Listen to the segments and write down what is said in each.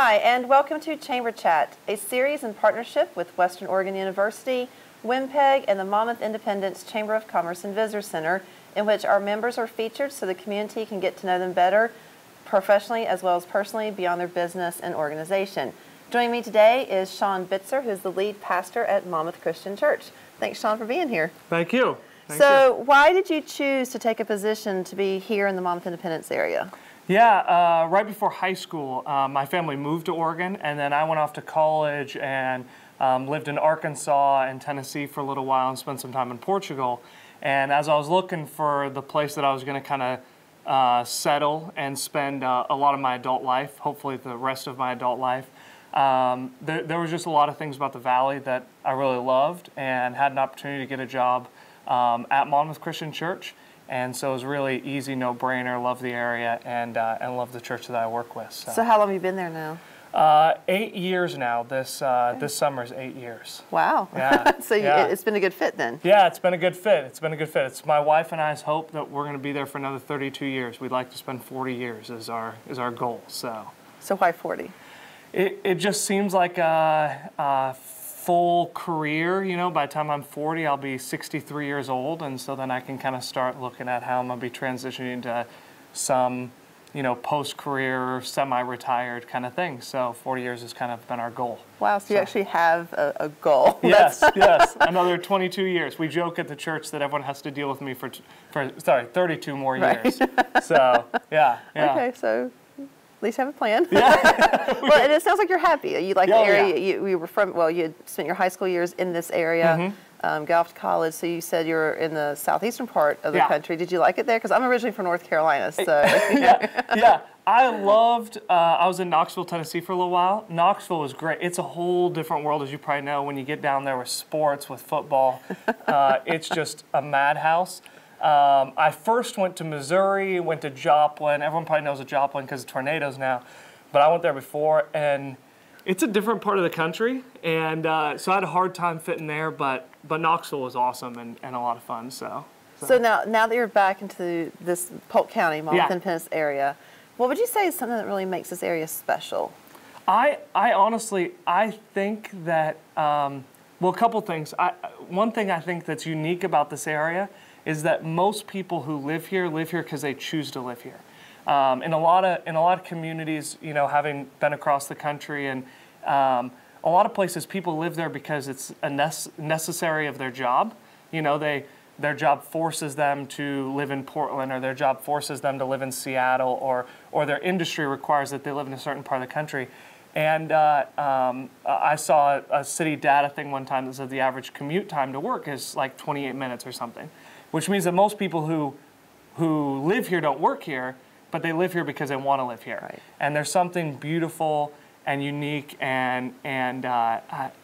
Hi, and welcome to Chamber Chat, a series in partnership with Western Oregon University, WIMPEG, and the Monmouth Independence Chamber of Commerce and Visitor Center, in which our members are featured so the community can get to know them better, professionally as well as personally, beyond their business and organization. Joining me today is Sean Bitzer, who's the lead pastor at Monmouth Christian Church. Thanks, Sean, for being here. Thank you. Why did you choose to take a position to be here in the Monmouth Independence area? Yeah, right before high school, my family moved to Oregon, and then I went off to college and lived in Arkansas and Tennessee for a little while and spent some time in Portugal. And as I was looking for the place that I was going to kind of settle and spend a lot of my adult life, hopefully the rest of my adult life, there was just a lot of things about the Valley that I really loved, and had an opportunity to get a job at Monmouth Christian Church. And so it was really easy, no-brainer. Love the area and love the church that I work with. So how long have you been there now? 8 years now. This summer is 8 years. Wow. Yeah. So it's been a good fit then. Yeah, it's been a good fit. It's been a good fit. It's my wife and I's hope that we're going to be there for another 32 years. We'd like to spend 40 years as our goal. So why 40? It just seems like a full career. You know, by the time I'm 40, I'll be 63 years old, and so then I can kind of start looking at how I'm going to be transitioning to some, post-career, semi-retired kind of thing. So 40 years has kind of been our goal. Wow, so you actually have a goal. Yes, yes, another 22 years. We joke at the church that everyone has to deal with me for 32 more years. Right. So, yeah. Okay, so at least have a plan. Yeah. Well, and it sounds like you're happy. You like the area. Yeah. You were from, you had spent your high school years in this area, got off to college, so you said you were in the southeastern part of the country. Did you like it there? Because I'm originally from North Carolina, so. Yeah. I loved, I was in Knoxville, Tennessee for a little while. Knoxville was great. It's a whole different world, as you probably know, when you get down there with sports, with football. It's just a madhouse. I first went to Missouri, went to Joplin. Everyone probably knows of Joplin because of tornadoes now. But I went there before, and it's a different part of the country. And so I had a hard time fitting there, but Knoxville was awesome and a lot of fun. So now that you're back into this Polk County, Monmouth Independence area, what would you say is something that really makes this area special? I honestly, I think that, a couple things. One thing I think that's unique about this area is that most people who live here because they choose to live here. In a lot of communities, having been across the country, and a lot of places, people live there because it's a necessary of their job. Their job forces them to live in Portland, or their job forces them to live in Seattle, or their industry requires that they live in a certain part of the country. And I saw a city data thing one time that said the average commute time to work is like 28 minutes or something, which means that most people who live here don't work here, but they live here because they want to live here. Right. And there's something beautiful and unique, and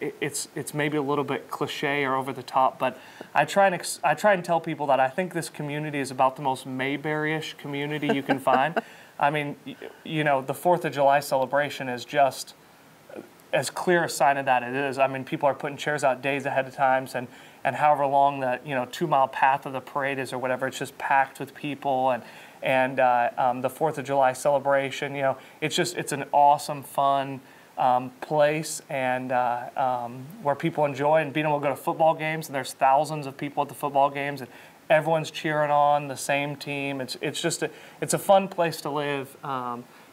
it's maybe a little bit cliche or over the top, but I try and tell people that I think this community is about the most Mayberry-ish community you can find. I mean, the 4th of July celebration is just as clear a sign of that it is. I mean, people are putting chairs out days ahead of time, and however long the 2-mile path of the parade is or whatever, it's just packed with people, and the 4th of July celebration, it's an awesome, fun place, and where people enjoy, and being able to go to football games, and there's thousands of people at the football games, and everyone's cheering on the same team. It's a fun place to live,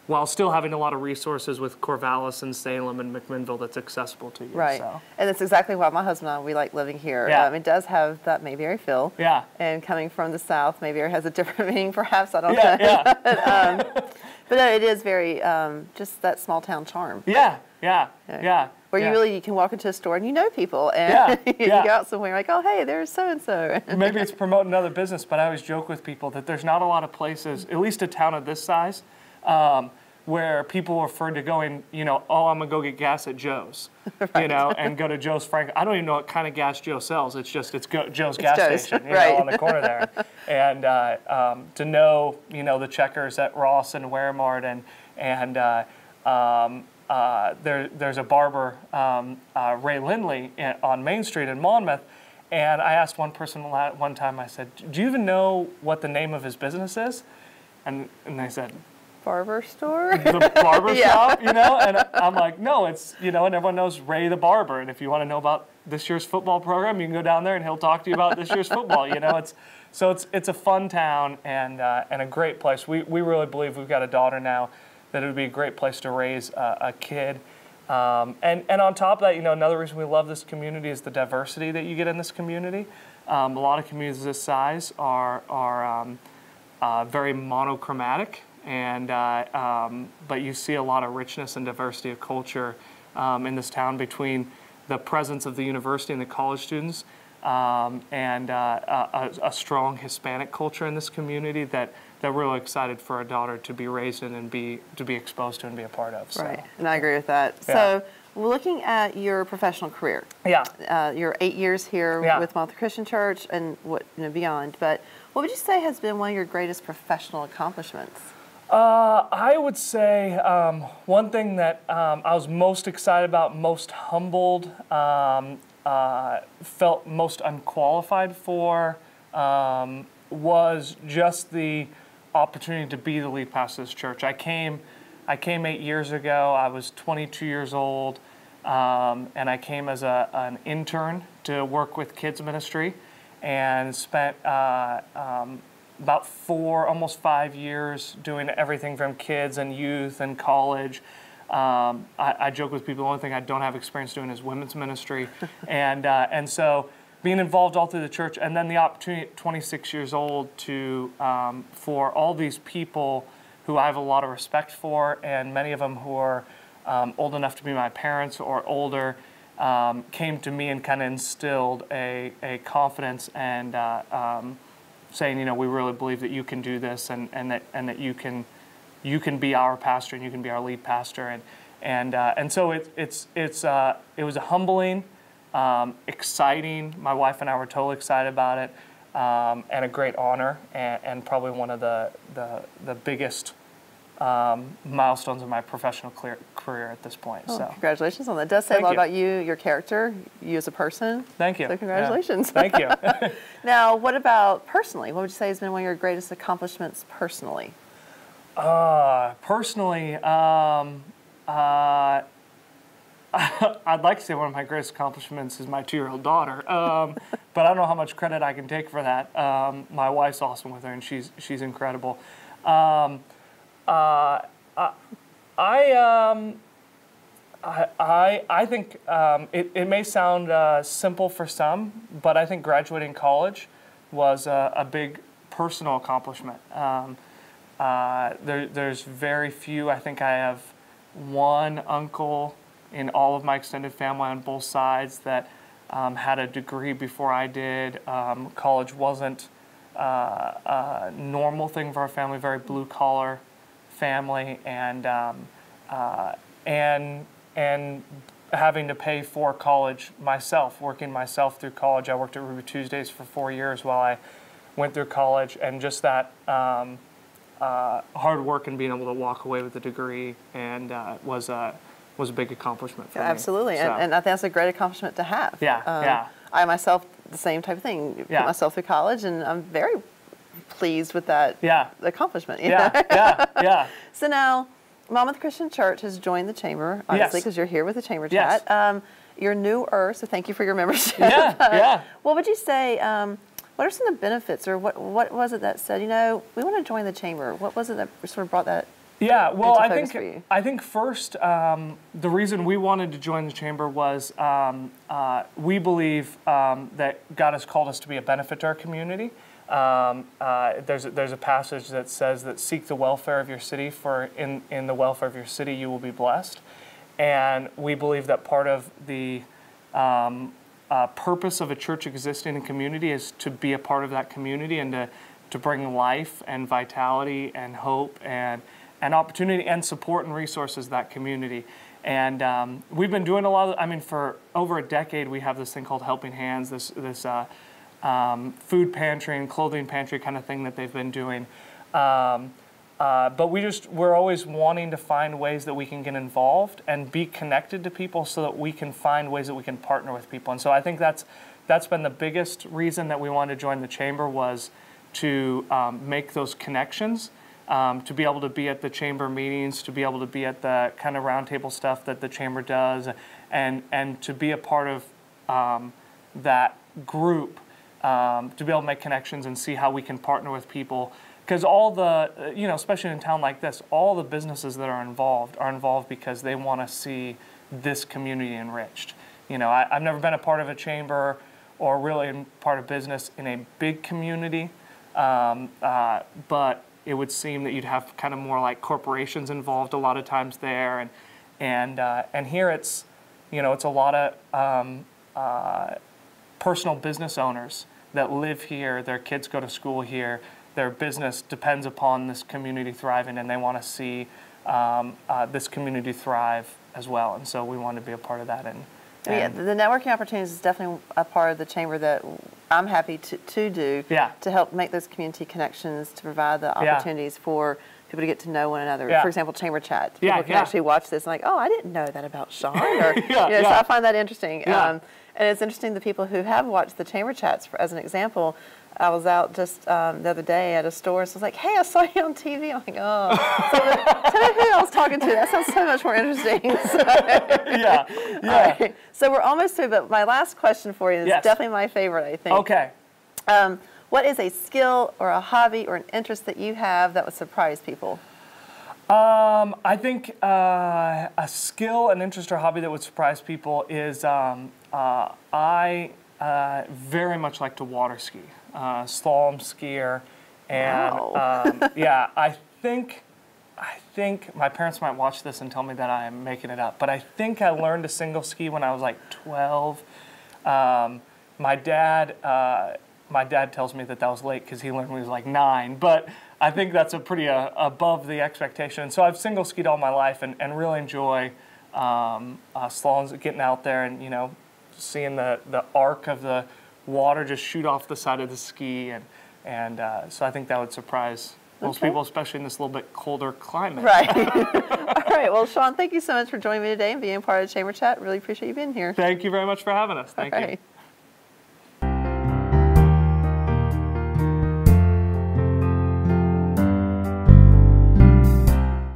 while still having a lot of resources with Corvallis and Salem and McMinnville that's accessible to you. Right, so. And that's exactly why my husband and I, we like living here. Yeah. It does have that Mayberry feel. Yeah. And coming from the South, Mayberry has a different meaning, perhaps, I don't know. Yeah. But no, it is very, just that small town charm. Yeah. Where you can walk into a store and you know people, and you go out somewhere like, oh, hey, there's so-and-so. Maybe it's promoting another business, but I always joke with people that there's not a lot of places, at least a town of this size, where people refer to going, I'm going to go get gas at Joe's, right. And go to Joe's Frank. I don't even know what kind of gas Joe sells. It's Joe's gas station, right. On the corner there. And to know, the Checkers at Ross and Waremart, there's a barber, Ray Lindley, on Main Street in Monmouth. And I asked one person one time, I said, do you even know what the name of his business is? And they said, barber store? The barber shop, you know? And I'm like, no, it's, you know, and everyone knows Ray the barber. And if you want to know about this year's football program, you can go down there and he'll talk to you about this year's football, you know? It's a fun town and a great place. We really believe we've got a daughter now that it would be a great place to raise a kid. And on top of that, you know, another reason we love this community is the diversity that you get in this community. A lot of communities this size are very monochromatic, and but you see a lot of richness and diversity of culture in this town between the presence of the university and the college students, and a strong Hispanic culture in this community that we're really excited for our daughter to be raised in and to be exposed to and be a part of. So. Right, and I agree with that. Yeah. So, looking at your professional career, you're 8 years here with Monmouth Christian Church and beyond. But what would you say has been one of your greatest professional accomplishments? I would say one thing that I was most excited about, most humbled, felt most unqualified for, was just the opportunity to be the lead pastor of this church. I came 8 years ago. I was 22 years old, and I came as an intern to work with kids ministry, and spent about almost 5 years doing everything from kids and youth and college. I joke with people, the only thing I don't have experience doing is women's ministry, and so being involved all through the church, and then the opportunity at 26 years old to for all these people who I have a lot of respect for, and many of them who are old enough to be my parents or older, came to me and kind of instilled a confidence and saying, you know, we really believe that you can do this, and that you can be our pastor and you can be our lead pastor, and so it was a humbling, exciting. My wife and I were totally excited about it, and a great honor, and probably one of the biggest milestones of my professional career at this point. Oh, so congratulations on that. It does say a lot about you, your character, you as a person. Thank you. So congratulations. Yeah. Thank you. Now, what about personally? What would you say has been one of your greatest accomplishments personally? Personally, I'd like to say one of my greatest accomplishments is my 2-year-old daughter, but I don't know how much credit I can take for that. My wife's awesome with her, and she's incredible. I think it may sound simple for some, but I think graduating college was a big personal accomplishment. There's very few. I think I have one uncle in all of my extended family on both sides that had a degree before I did. College wasn't a normal thing for our family, very blue collar family, and having to pay for college myself, working myself through college. I worked at Ruby Tuesdays for 4 years while I went through college, and just that hard work and being able to walk away with a degree and was a big accomplishment for me. Absolutely, So. and I think that's a great accomplishment to have. Yeah. I myself, the same type of thing, put myself through college, and I'm very pleased with that accomplishment. You know? So now, Monmouth Christian Church has joined the Chamber, obviously, because you're here with the Chamber Chat. You're newer, so thank you for your membership. What would you say, what are some of the benefits, or what was it that said, you know, we want to join the Chamber? What was it that sort of brought that well, into I think first, the reason we wanted to join the Chamber was we believe that God has called us to be a benefit to our community. There's a passage that says that seek the welfare of your city, for in the welfare of your city you will be blessed. And we believe that part of the purpose of a church existing in community is to be a part of that community and to bring life and vitality and hope and opportunity and support and resources to that community. And we've been doing a lot of, for over a decade we have this thing called Helping Hands, this food pantry and clothing pantry kind of thing that they've been doing. But we're always wanting to find ways that we can get involved and be connected to people so that we can find ways that we can partner with people. And so I think that's been the biggest reason that we wanted to join the Chamber, was to make those connections to be able to be at the chamber meetings, to be able to be at the kind of roundtable stuff that the chamber does, and to be a part of that group, to be able to make connections and see how we can partner with people. Because all the, especially in a town like this, all the businesses that are involved because they want to see this community enriched. I've never been a part of a chamber or really part of business in a big community, but it would seem that you'd have kind of more like corporations involved a lot of times there, and here it's it's a lot of personal business owners that live here. Their kids go to school here. Their business depends upon this community thriving, and they want to see this community thrive as well. And so we want to be a part of that. And yeah, the networking opportunities is definitely a part of the chamber that I'm happy to do to help make those community connections, to provide the opportunities for people to get to know one another. For example, chamber chat. People can actually watch this and like, oh, I didn't know that about Sean. Or, so I find that interesting. And it's interesting, the people who have watched the chamber chats, as an example. I was out just the other day at a store, so I was like, hey, I saw you on TV. I'm like, oh. So tell me who I was talking to. That sounds so much more interesting. So, right. So we're almost through, but my last question for you is definitely my favorite, I think. Okay. What is a skill or a hobby or an interest that you have that would surprise people? I think a skill, an interest, or hobby that would surprise people is I very much like to water ski. Slalom skier, and I think my parents might watch this and tell me that I am making it up, but I think I learned to single ski when I was like 12. My dad tells me that was late because he learned when he was like 9, but I think that's a pretty above the expectation. So I've single skied all my life and really enjoy slaloms, getting out there and seeing the arc of the water just shoot off the side of the ski, and so I think that would surprise most people, especially in this little bit colder climate. Right. All right. Well, Sean, thank you so much for joining me today and being part of the Chamber Chat. Really appreciate you being here. Thank you very much for having us. Thank you.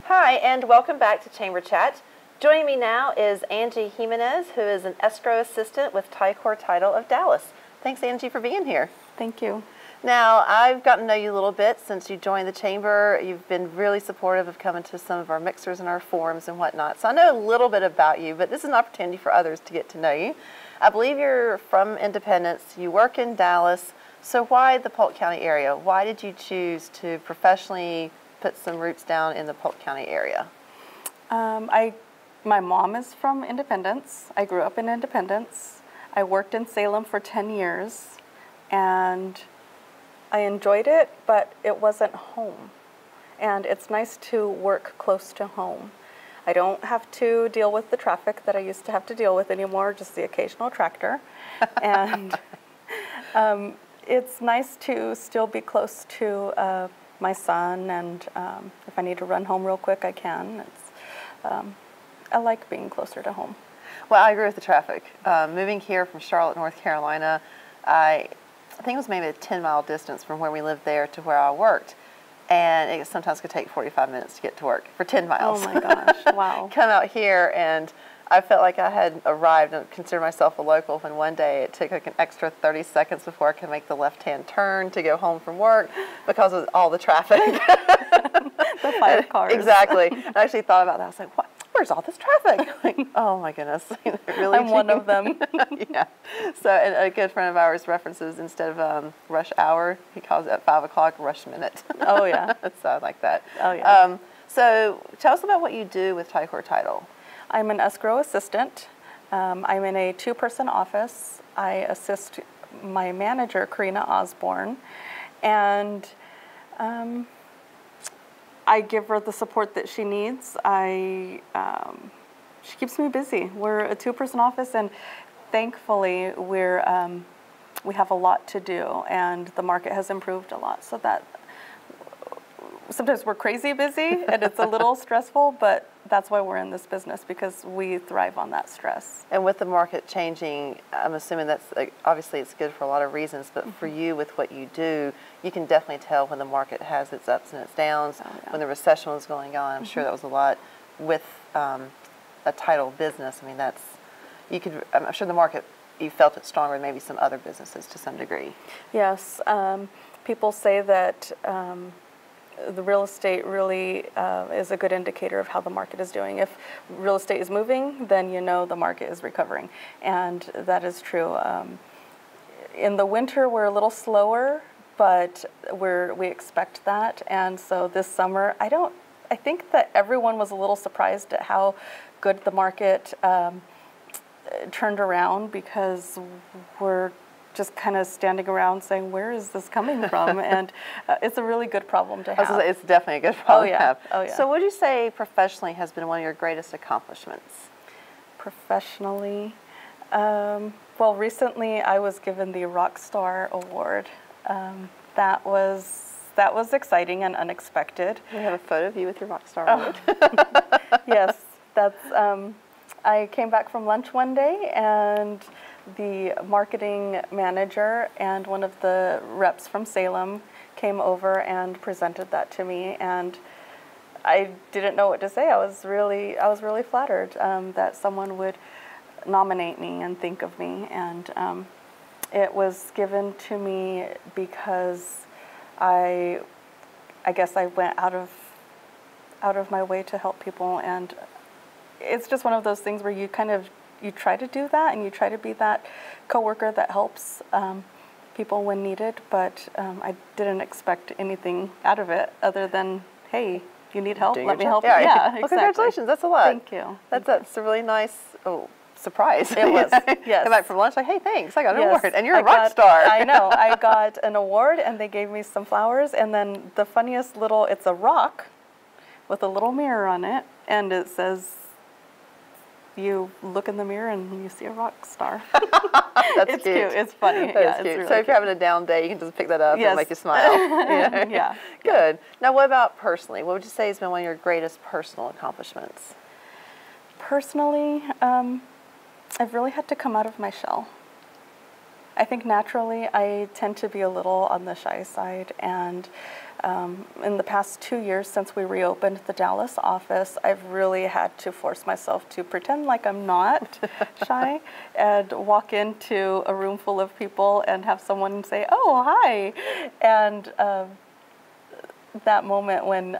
Hi, and welcome back to Chamber Chat. Joining me now is Angie Jimenez, who is an escrow assistant with Ticor Title of Dallas. Thanks, Angie, for being here. Thank you. Now, I've gotten to know you a little bit since you joined the chamber. You've been really supportive of coming to some of our mixers and our forums and whatnot. So I know a little bit about you, but this is an opportunity for others to get to know you. I believe you're from Independence. You work in Dallas. So why the Polk County area? Why did you choose to professionally put some roots down in the Polk County area? My mom is from Independence. I grew up in Independence. I worked in Salem for 10 years, and I enjoyed it, but it wasn't home. And it's nice to work close to home. I don't have to deal with the traffic that I used to have to deal with anymore, just the occasional tractor. And it's nice to still be close to my son, and if I need to run home real quick, I can. I like being closer to home. Well, I agree with the traffic. Moving here from Charlotte, North Carolina, I think it was maybe a 10-mile distance from where we lived there to where I worked. And it sometimes could take 45 minutes to get to work for 10 miles. Oh my gosh, wow. Come out here, and I felt like I had arrived and consider myself a local when one day it took like an extra 30 seconds before I could make the left-hand turn to go home from work because of all the traffic. The 5 cars. Exactly. I actually thought about that. I was like, what? Where's all this traffic? Like, oh my goodness. Really I'm one of them. Yeah. So and a good friend of ours references, instead of rush hour, he calls it at 5 o'clock rush minute. Oh yeah. So I like that. Oh yeah. So tell us about what you do with Ticor Title. I'm an escrow assistant. I'm in a 2-person office. I assist my manager, Karina Osborne, and I give her the support that she needs. She keeps me busy. We're a 2-person office, and thankfully we have a lot to do, and the market has improved a lot, so that sometimes we're crazy busy and it's a little stressful, but that's why we're in this business, because we thrive on that stress. And with the market changing, I'm assuming that's obviously it's good for a lot of reasons, but for you with what you do, you can definitely tell when the market has its ups and its downs, when the recession was going on. I'm sure that was a lot with a title business. I mean, I'm sure the market, you felt it stronger than maybe some other businesses to some degree. Yes. People say that the real estate really is a good indicator of how the market is doing. If real estate is moving, then you know the market is recovering, and that is true. In the winter, we're a little slower, but we expect that, and so this summer, I think that everyone was a little surprised at how good the market turned around, because we're just kind of standing around saying, where is this coming from? And it's a really good problem to have. It's definitely a good problem to have. Oh, yeah. So what would you say professionally has been one of your greatest accomplishments? Professionally? Well, recently I was given the Rockstar Award. That was exciting and unexpected. We have a photo of you with your Rockstar Award. Yes, that's... I came back from lunch one day, and the marketing manager and one of the reps from Salem came over and presented that to me, and I didn't know what to say. I was really flattered that someone would nominate me and think of me, and it was given to me because I guess I went out of my way to help people, and it's just one of those things where you try to do that, and you try to be that coworker that helps people when needed, but I didn't expect anything out of it other than, hey, you need help, let me help you. Yeah, exactly. Well, congratulations, that's a lot. Thank you. That's a really nice surprise. It was, yes. Come back from lunch like, hey, thanks, I got an award, and you're a rock star. I know, I got an award, and they gave me some flowers, and then the funniest it's a rock with a little mirror on it, and it says, you look in the mirror and you see a rock star. That's cute. It's funny. That's cute. Really so if you're having a down day, you can just pick that up and make you smile. Yeah. Good. Now, what about personally? What would you say has been one of your greatest personal accomplishments? Personally, I've really had to come out of my shell. I think naturally I tend to be a little on the shy side, and in the past 2 years since we reopened the Dallas office, I've really had to force myself to pretend like I'm not shy and walk into a room full of people and have someone say, oh, hi. And that moment when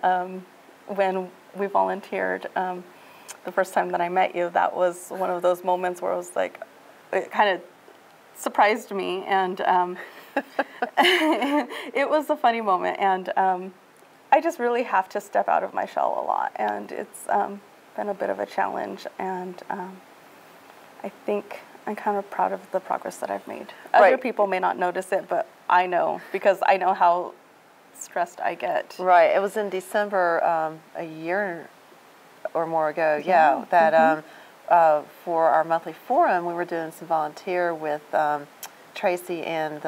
we volunteered, the first time that I met you, that was one of those moments where I was like, it kind of surprised me, and it was a funny moment, and I just really have to step out of my shell a lot, and it's been a bit of a challenge, and I think I'm kind of proud of the progress that I've made. Other people may not notice it, but I know, because I know how stressed I get. Right. It was in December a year or more ago, that for our monthly forum, we were doing some volunteer with Tracy and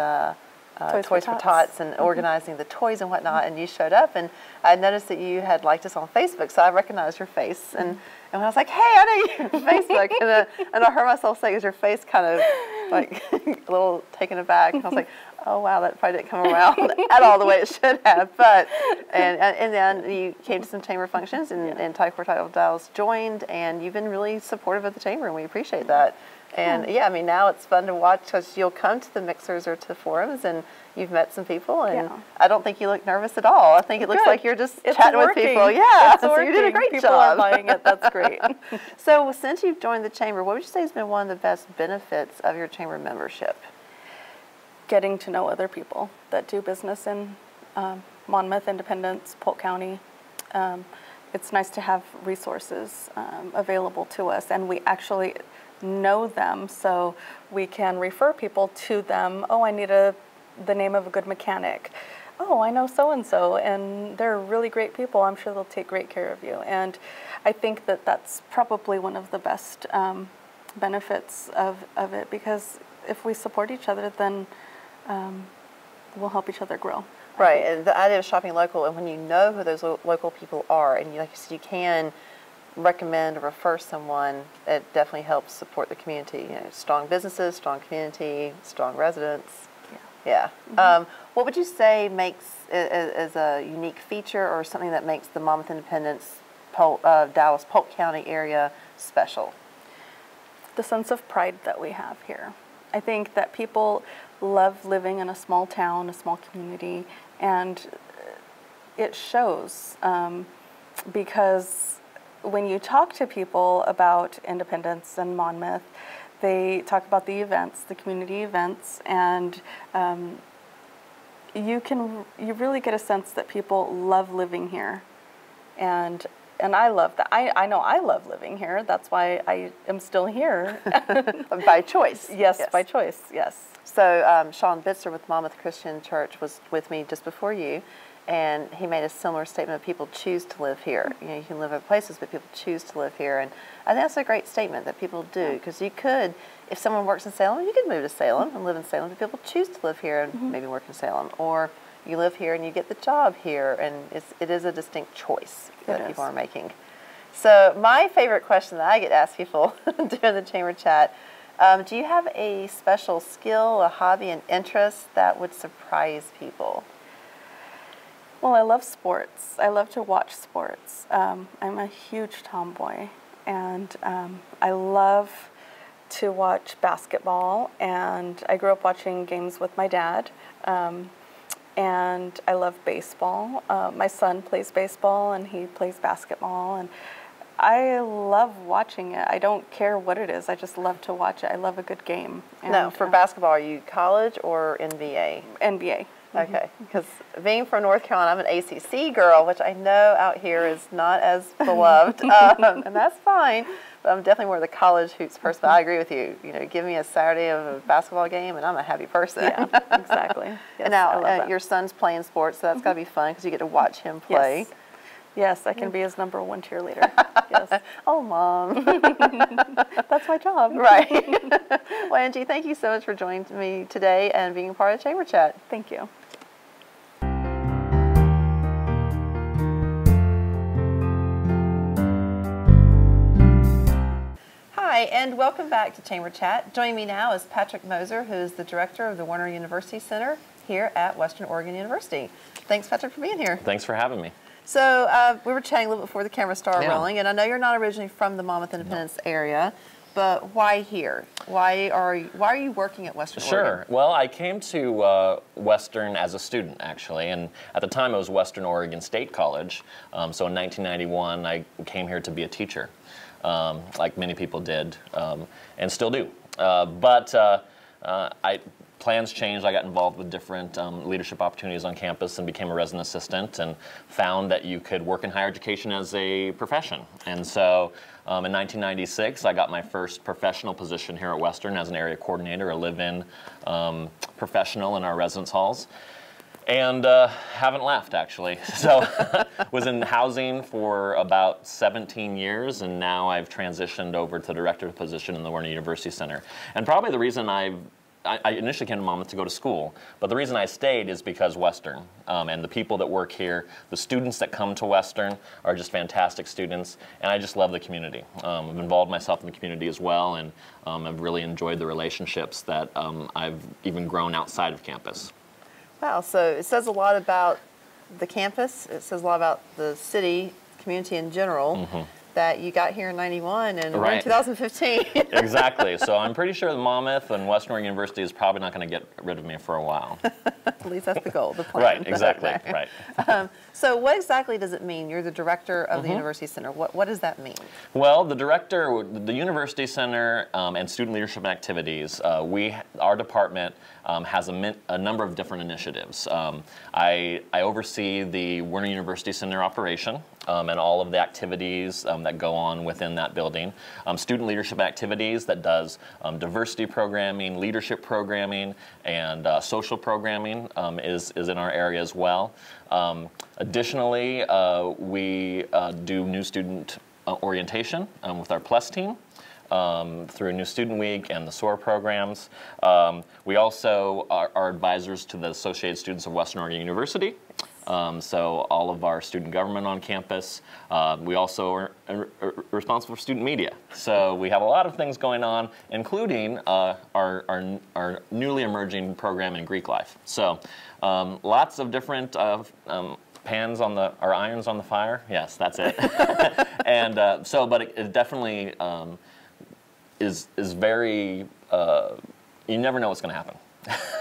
Toys for Tots and organizing the toys and whatnot, and you showed up, and I noticed that you had liked us on Facebook, so I recognized your face, and when I was like, hey, I know you from Facebook, and I heard myself say, is your face kind of like a little taken aback, and I was like, oh wow, that probably didn't come around at all the way it should have, but, and then you came to some chamber functions, and Type 4 Title Dallas joined, and you've been really supportive of the chamber, and we appreciate that. And I mean, now it's fun to watch, because you'll come to the mixers or to forums, and you've met some people, and I don't think you look nervous at all. I think it looks like you're just chatting with people. Yeah, so you did a great job. People are buying it. That's great. So since you've joined the chamber, what would you say has been one of the best benefits of your chamber membership? Getting to know other people that do business in Monmouth, Independence, Polk County. It's nice to have resources available to us, and we actually know them, so we can refer people to them. Oh, I need the name of a good mechanic. Oh, I know so-and-so, and they're really great people. I'm sure they'll take great care of you. And I think that that's probably one of the best benefits of it, because if we support each other, then we'll help each other grow. Right, and the idea of shopping local, and when you know who those local people are, and like you said, you can recommend or refer someone, it definitely helps support the community. Strong businesses, strong community, strong residents. Yeah. What would you say makes is a unique feature or something that makes the Monmouth Independence, Dallas Polk County area special? The sense of pride that we have here. I think that people love living in a small town, a small community, and it shows because when you talk to people about Independence and Monmouth, they talk about the events, the community events, and you really get a sense that people love living here, and I love that. I know I love living here. That's why I am still here. By choice. Yes, by choice. Yes. So Sean Bitzer with Monmouth Christian Church was with me just before you, and he made a similar statement of people choose to live here. You can live in places, but people choose to live here. And I think that's a great statement that people do, because you could, if someone works in Salem, you could move to Salem and live in Salem, but people choose to live here and maybe work in Salem. Or you live here and you get the job here, and it is a distinct choice that people are making. So my favorite question that I get to ask people during the chamber chat, do you have a special skill, a hobby, an interest that would surprise people? Well, I love sports. I love to watch sports. I'm a huge tomboy, and I love to watch basketball, and I grew up watching games with my dad, and I love baseball. My son plays baseball, and he plays basketball, and I love watching it. I don't care what it is. I just love to watch it. I love a good game. And, now, for basketball, are you college or NBA? NBA. Okay, because being from North Carolina, I'm an ACC girl, which I know out here is not as beloved, and that's fine. But I'm definitely more of the college hoops person. But I agree with you. Give me a Saturday of a basketball game, and I'm a happy person. Yeah, exactly. Yes, and now your son's playing sports, so that's got to be fun because you get to watch him play. Yes. Yes, I can be his #1 cheerleader. Yes. Oh, Mom. That's my job. Right. Well, Angie, thank you so much for joining me today and being a part of the Chamber Chat. Thank you. Hi, and welcome back to Chamber Chat. Joining me now is Patrick Moser, who is the director of the Warner University Center here at Western Oregon University. Thanks, Patrick, for being here. Thanks for having me. So we were chatting a little bit before the camera started rolling, and I know you're not originally from the Monmouth Independence area, but why here? Why are you working at Western Oregon? Sure. Well, I came to Western as a student, actually, and at the time it was Western Oregon State College. So in 1991, I came here to be a teacher, like many people did, and still do. Plans changed. I got involved with different leadership opportunities on campus and became a resident assistant, and found that you could work in higher education as a profession. And so in 1996, I got my first professional position here at Western as an area coordinator, a live-in professional in our residence halls. And haven't left, actually. So was in housing for about 17 years, and now I've transitioned over to the director position in the Warner University Center. And probably the reason I initially came to Monmouth to go to school, but the reason I stayed is because Western and the people that work here, the students that come to Western are just fantastic students, and I just love the community. I've involved myself in the community as well, and I've really enjoyed the relationships that I've even grown outside of campus. Wow, so it says a lot about the campus, it says a lot about the city, community in general, that you got here in '91 and we're in 2015. Exactly. So I'm pretty sure the Monmouth and Western Oregon University is probably not going to get rid of me for a while. At least that's the goal, the plan. Right, exactly, right. So what exactly does it mean? You're the director of the University Center. What does that mean? Well, the director, the University Center and Student Leadership Activities, our department has a number of different initiatives. I oversee the Warner University Center operation and all of the activities that go on within that building. Student leadership activities that does diversity programming, leadership programming, and social programming is in our area as well. Additionally, we do new student orientation with our PLUS team. Through New Student Week and the SOAR programs. We also are advisors to the Associated Students of Western Oregon University. So all of our student government on campus. We also are responsible for student media. So we have a lot of things going on, including our newly emerging program in Greek life. So lots of different pans on the, or irons on the fire. Yes, that's it. And but it definitely is very, you never know what's going to happen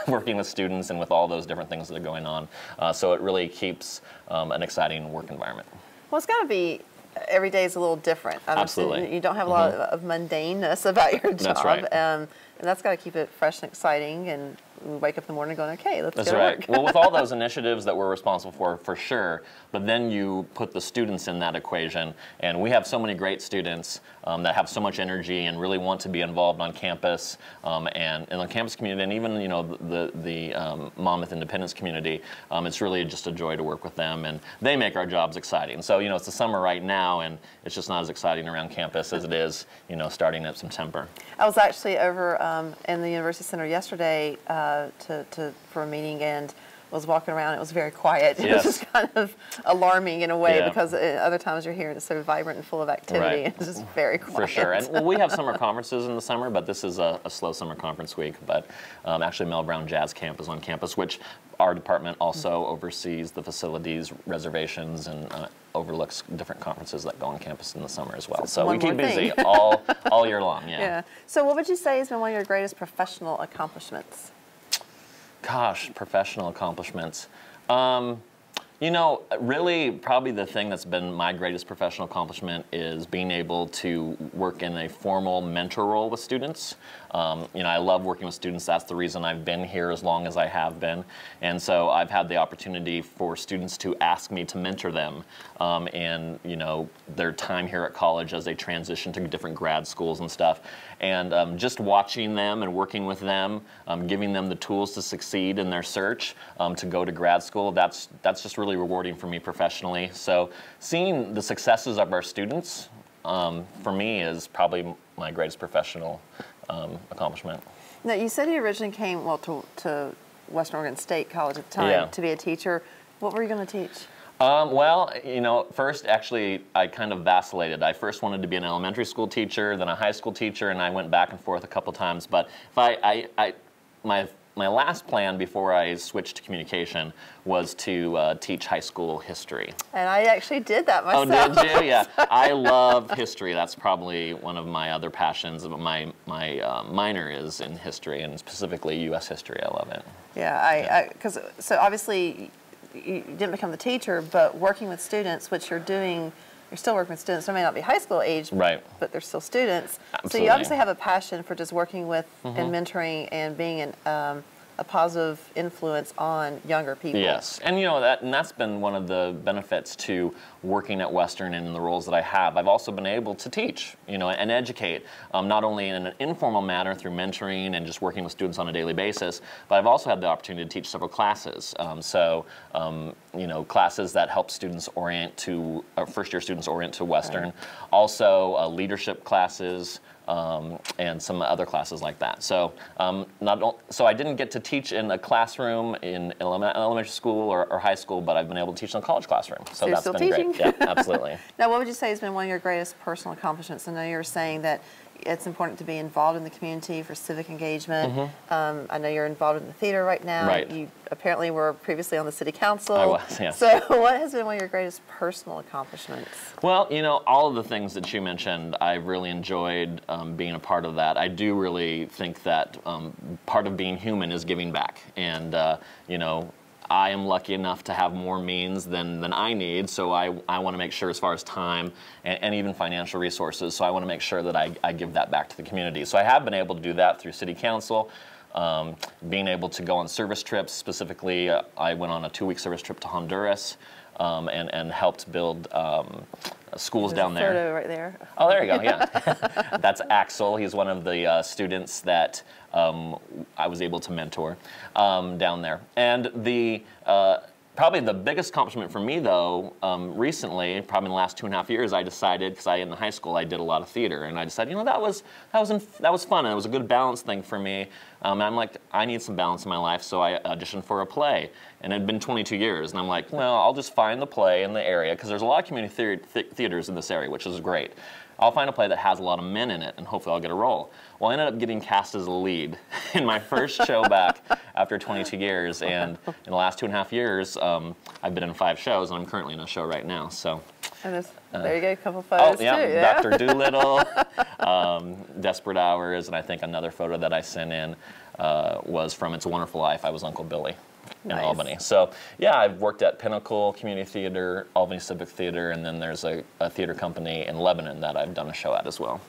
working with students and with all those different things that are going on. So it really keeps an exciting work environment. Well, it's got to be, every day is a little different. Absolutely. You don't have a lot of mundaneness about your job. That's right. And that's got to keep it fresh and exciting, and we wake up in the morning going, okay, let's That's go to right. work. Well, with all those initiatives that we're responsible for sure, but then you put the students in that equation, and we have so many great students that have so much energy and really want to be involved on campus and in the campus community, and even the Monmouth Independence community. It's really just a joy to work with them, and they make our jobs exciting. So it's the summer right now, and it's just not as exciting around campus as it is starting in September. I was actually over in the University Center yesterday for a meeting, and was walking around. It was very quiet. It was just kind of alarming in a way, because other times you're here and it's so vibrant and full of activity. Right. It's just very quiet. For sure. And we have summer conferences in the summer, but this is a slow summer conference week. But actually, Mel Brown Jazz Camp is on campus, which our department also oversees the facilities, reservations, and overlooks different conferences that go on campus in the summer as well. So we keep busy all year long. Yeah. So what would you say has been one of your greatest professional accomplishments? Gosh, professional accomplishments. Really, probably the thing that's been my greatest professional accomplishment is being able to work in a formal mentor role with students. I love working with students. That's the reason I've been here as long as I have been. And so I've had the opportunity for students to ask me to mentor them in, their time here at college as they transition to different grad schools and stuff. And just watching them and working with them, giving them the tools to succeed in their search to go to grad school, that's just really rewarding for me professionally. So seeing the successes of our students, for me, is probably my greatest professional accomplishment. Now, you said you originally came, to Western Oregon State College at the time to be a teacher. What were you going to teach? First, actually, I kind of vacillated. I first wanted to be an elementary school teacher, then a high school teacher, and I went back and forth a couple times. But if my last plan before I switched to communication was to teach high school history. And I actually did that myself. Oh, did you? Yeah. I love history. That's probably one of my other passions. My minor is in history, and specifically U.S. history. I love it. Yeah, so obviously you didn't become the teacher, but working with students, which you're doing, you're still working with students. They may not be high school age, right, but they're still students. Absolutely. So you obviously have a passion for just working with and mentoring and being a positive influence on younger people. Yes, and that's been one of the benefits to working at Western and in the roles that I have. I've also been able to teach, and educate, not only in an informal manner through mentoring and just working with students on a daily basis, but I've also had the opportunity to teach several classes. Classes that help students orient to, first-year students orient to Western. Right. Also, leadership classes, and some other classes like that. So, so I didn't get to teach in a classroom in elementary school or high school, but I've been able to teach in a college classroom. So that's been teaching. Great. Yeah, absolutely. Now, what would you say has been one of your greatest personal accomplishments? I know you were saying that it's important to be involved in the community for civic engagement. I know you're involved in the theater right now. Right. You apparently were previously on the city council. I was, yes. So what has been one of your greatest personal accomplishments? Well, all of the things that you mentioned, I've really enjoyed being a part of that. I do really think that part of being human is giving back. And, I am lucky enough to have more means than I need, so I want to make sure, as far as time and even financial resources, so I want to make sure that I give that back to the community. So I have been able to do that through City Council, being able to go on service trips. Specifically, I went on a 2-week service trip to Honduras and helped build schools down there. Photo right there. Oh, there you go, yeah. That's Axel. He's one of the students that I was able to mentor down there. And the Probably the biggest accomplishment for me, though, recently, probably in the last 2.5 years, I decided, because in high school I did a lot of theater, and I decided, that was fun, and it was a good balance thing for me. And I'm like, I need some balance in my life, so I auditioned for a play, and it had been 22 years, and I'm like, well, I'll just find the play in the area, because there's a lot of community theaters in this area, which is great. I'll find a play that has a lot of men in it, and hopefully I'll get a role. Well, I ended up getting cast as a lead in my first show back after 22 years, and in the last 2.5 years, I've been in 5 shows, and I'm currently in a show right now. So, and there you go, a couple photos too. Yeah, Dr. Doolittle, Desperate Hours, and I think another photo that I sent in was from It's a Wonderful Life. I was Uncle Billy. In Albany. So, yeah, I've worked at Pinnacle Community Theater, Albany Civic Theater, and then there's a theater company in Lebanon that I've done a show at as well.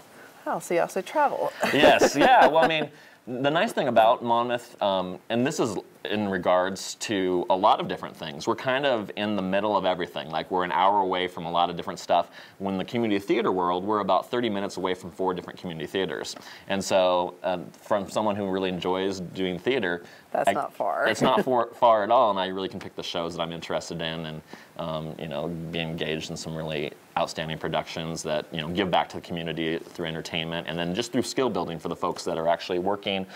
Oh, so you also travel. Yes, yeah. Well, I mean, the nice thing about Monmouth, and this is in regards to a lot of different things, we're kind of in the middle of everything. Like, we're an hour away from a lot of different stuff. When the community theater world, we're about 30 minutes away from 4 different community theaters. And so, from someone who really enjoys doing theater, that's not far. It's not far at all, and I really can pick the shows that I'm interested in, and be engaged in some really outstanding productions that give back to the community through entertainment, and then just through skill building for the folks that are actually working,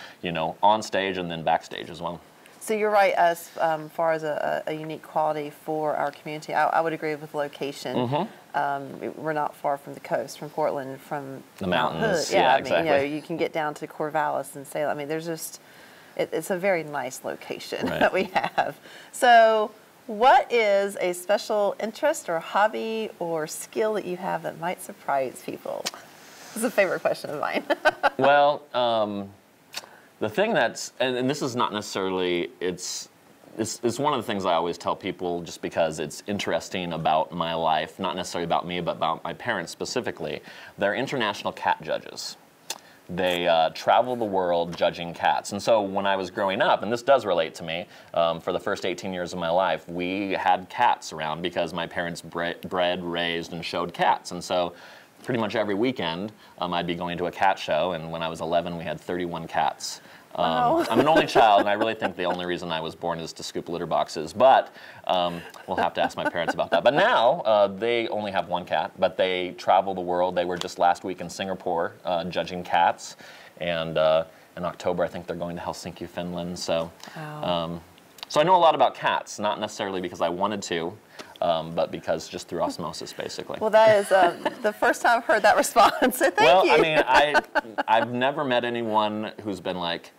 on stage and then backstage as well. So you're right, as far as a unique quality for our community. I would agree with location. Mm-hmm. We're not far from the coast, from Portland, from the Mount mountains. Hood. Yeah, exactly. You can get down to Corvallis and Salem. I mean, there's just, it's a very nice location that we have. So what is a special interest or hobby or skill that you have that might surprise people? This is a favorite question of mine. Well, the thing that's, and this is not necessarily, it's one of the things I always tell people just because it's interesting about my life, not necessarily about me, but about my parents specifically. They're international cat judges. They travel the world judging cats. And so when I was growing up, and this does relate to me, for the first 18 years of my life, we had cats around because my parents bred, raised, and showed cats. And so pretty much every weekend, I'd be going to a cat show, and when I was 11, we had 31 cats. Wow. I'm an only child, and I really think the only reason I was born is to scoop litter boxes, but we'll have to ask my parents about that. But now, they only have 1 cat, but they travel the world. They were just last week in Singapore judging cats, and in October, I think they're going to Helsinki, Finland. So, wow. So I know a lot about cats, not necessarily because I wanted to, but because just through osmosis, basically. Well, that is the first time I've heard that response, so thank you. Well, I mean, I've never met anyone who's been like,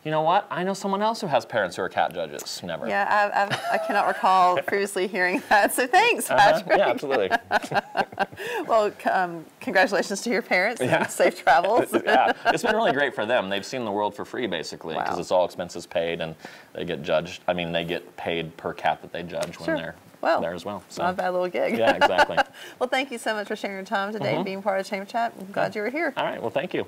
you know what? I know someone else who has parents who are cat judges. Never. Yeah, I cannot recall previously hearing that, so thanks, Patrick. Yeah, absolutely. Well, congratulations to your parents and safe travels. Yeah, it's been really great for them. They've seen the world for free, basically, because it's all expenses paid, and they get judged. I mean, they get paid per cat that they judge when they're there as well. So. Not a bad little gig. Yeah, exactly. Well, thank you so much for sharing your time today and being part of Chamber Chat. I'm glad you were here. All right, well, thank you.